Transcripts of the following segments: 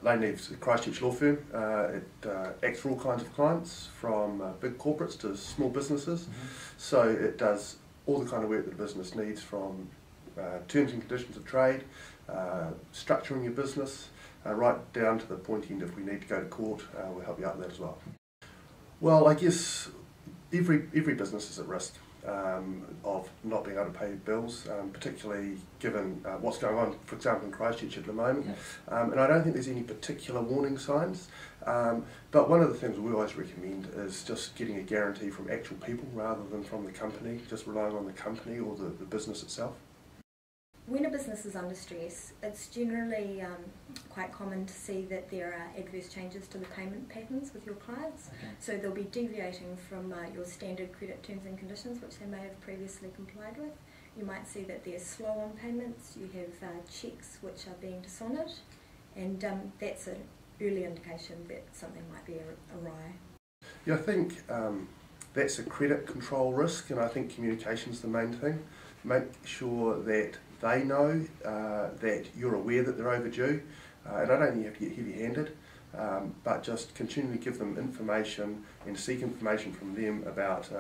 Lane Neave's a Christchurch law firm. It acts for all kinds of clients, from big corporates to small businesses. So it does all the kind of work that a business needs, from terms and conditions of trade, structuring your business, right down to the point end if we need to go to court. We'll help you out with that as well. Well, I guess every business is at risk of not being able to pay bills, particularly given what's going on, for example, in Christchurch at the moment. And I don't think there's any particular warning signs, but one of the things we always recommend is just getting a guarantee from actual people rather than from the company, just relying on the company or the business itself. When a business is under stress, it's generally quite common to see that there are adverse changes to the payment patterns with your clients. So they'll be deviating from your standard credit terms and conditions, which they may have previously complied with. You might see that they're slow on payments, you have cheques which are being dishonoured, and that's an early indication that something might be awry. Yeah, I think that's a credit control risk, and I think communication's the main thing. Make sure that they know that you're aware that they're overdue, and I don't think you have to get heavy-handed, but just continually give them information and seek information from them about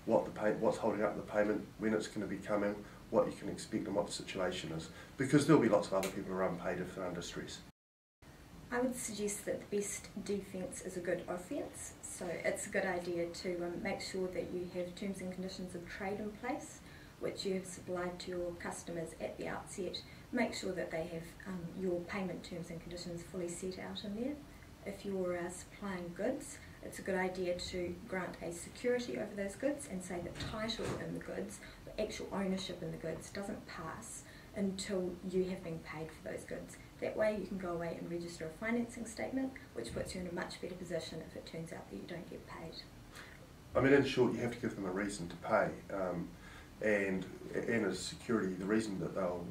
what's holding up the payment, when it's going to be coming, what you can expect and what the situation is, because there'll be lots of other people who are unpaid if they're under stress. I would suggest that the best defence is a good offence, so it's a good idea to make sure that you have terms and conditions of trade in place, which you have supplied to your customers at the outset. Make sure that they have your payment terms and conditions fully set out in there. If you're supplying goods, it's a good idea to grant a security over those goods and say that title in the goods, the actual ownership in the goods, doesn't pass until you have been paid for those goods. That way you can go away and register a financing statement, which puts you in a much better position if it turns out that you don't get paid. I mean, in short, you have to give them a reason to pay. And as security, the reason that they'll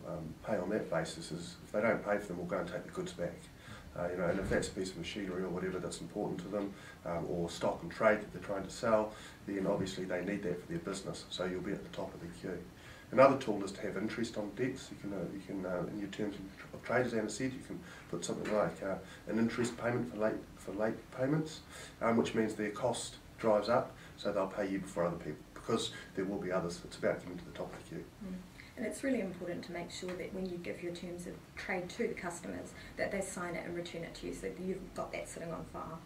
pay on that basis is if they don't pay for them, we'll go and take the goods back. And if that's a piece of machinery or whatever that's important to them, or stock and trade that they're trying to sell, then obviously they need that for their business, so you'll be at the top of the queue. Another tool is to have interest on debts. You can in your terms of trade, as Anna said, you can put something like an interest payment for late payments, which means their cost drives up, so they'll pay you before other people, because there will be others. It's about getting to the top of the queue. And it's really important to make sure that when you give your terms of trade to the customers, that they sign it and return it to you, so that you've got that sitting on file.